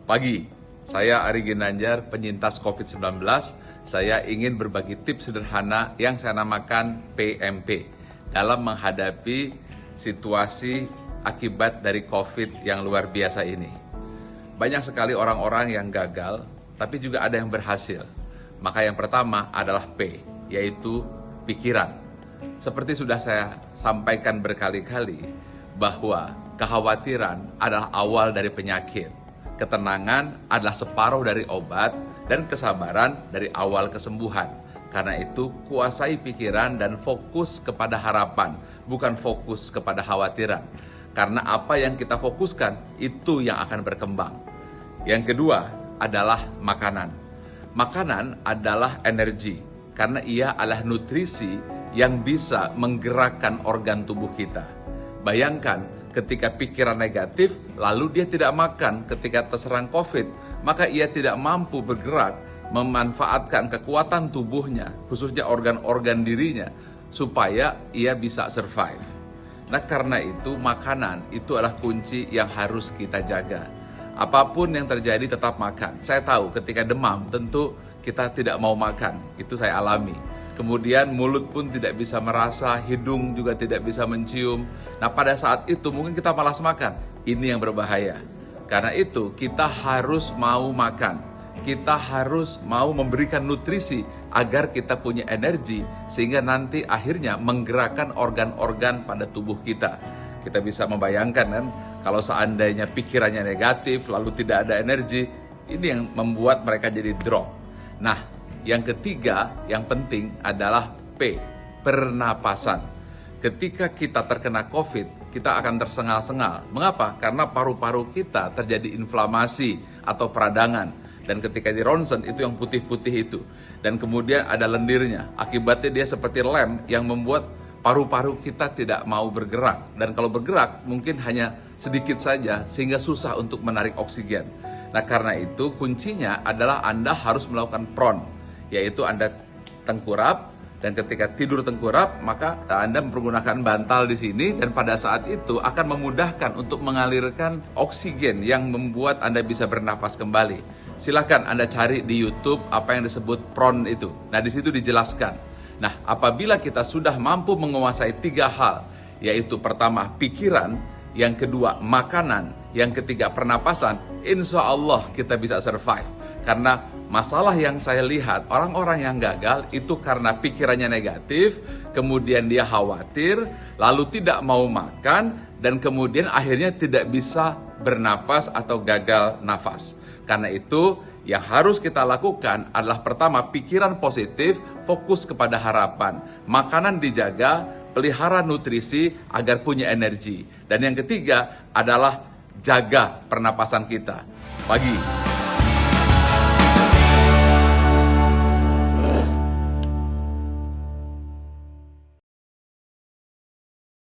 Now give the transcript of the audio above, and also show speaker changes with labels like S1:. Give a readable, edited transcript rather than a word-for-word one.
S1: Pagi, saya Ari Ginanjar, penyintas COVID-19. Saya ingin berbagi tips sederhana yang saya namakan PMP dalam menghadapi situasi akibat dari COVID yang luar biasa ini. Banyak sekali orang-orang yang gagal, tapi juga ada yang berhasil. Maka yang pertama adalah P, yaitu pikiran. Seperti sudah saya sampaikan berkali-kali, bahwa kekhawatiran adalah awal dari penyakit. Ketenangan adalah separuh dari obat, dan kesabaran dari awal kesembuhan. Karena itu, kuasai pikiran dan fokus kepada harapan, bukan fokus kepada khawatiran. Karena apa yang kita fokuskan, itu yang akan berkembang. Yang kedua adalah makanan. Makanan adalah energi, karena ia adalah nutrisi yang bisa menggerakkan organ tubuh kita. Bayangkan, ketika pikiran negatif, lalu dia tidak makan ketika terserang COVID, maka ia tidak mampu bergerak, memanfaatkan kekuatan tubuhnya, khususnya organ-organ dirinya, supaya ia bisa survive. Nah, karena itu makanan itu adalah kunci yang harus kita jaga. Apapun yang terjadi tetap makan. Saya tahu ketika demam tentu kita tidak mau makan, itu saya alami. Kemudian mulut pun tidak bisa merasa, hidung juga tidak bisa mencium. Nah, pada saat itu mungkin kita malas makan. Ini yang berbahaya. Karena itu kita harus mau makan. Kita harus mau memberikan nutrisi agar kita punya energi sehingga nanti akhirnya menggerakkan organ-organ pada tubuh kita. Kita bisa membayangkan kan, kalau seandainya pikirannya negatif lalu tidak ada energi, ini yang membuat mereka jadi drop. Nah, yang ketiga, yang penting adalah P, pernapasan. Ketika kita terkena COVID, kita akan tersengal-sengal. Mengapa? Karena paru-paru kita terjadi inflamasi atau peradangan. Dan ketika di ronsen, itu yang putih-putih itu. Dan kemudian ada lendirnya. Akibatnya dia seperti lem yang membuat paru-paru kita tidak mau bergerak. Dan kalau bergerak, mungkin hanya sedikit saja, sehingga susah untuk menarik oksigen. Nah, karena itu kuncinya adalah Anda harus melakukan PRON, yaitu Anda tengkurap, dan ketika tidur tengkurap maka Anda menggunakan bantal di sini, dan pada saat itu akan memudahkan untuk mengalirkan oksigen yang membuat Anda bisa bernapas kembali. Silakan Anda cari di YouTube apa yang disebut PRON itu. Nah, di situ dijelaskan. Nah, apabila kita sudah mampu menguasai 3 hal, yaitu pertama pikiran, yang kedua makanan, yang ketiga pernapasan, insya Allah kita bisa survive. Karena masalah yang saya lihat, orang-orang yang gagal itu karena pikirannya negatif, kemudian dia khawatir, lalu tidak mau makan, dan kemudian akhirnya tidak bisa bernapas atau gagal nafas. Karena itu, yang harus kita lakukan adalah pertama, pikiran positif, fokus kepada harapan. Makanan dijaga, pelihara nutrisi agar punya energi. Dan yang ketiga adalah jaga pernapasan kita. Pagi.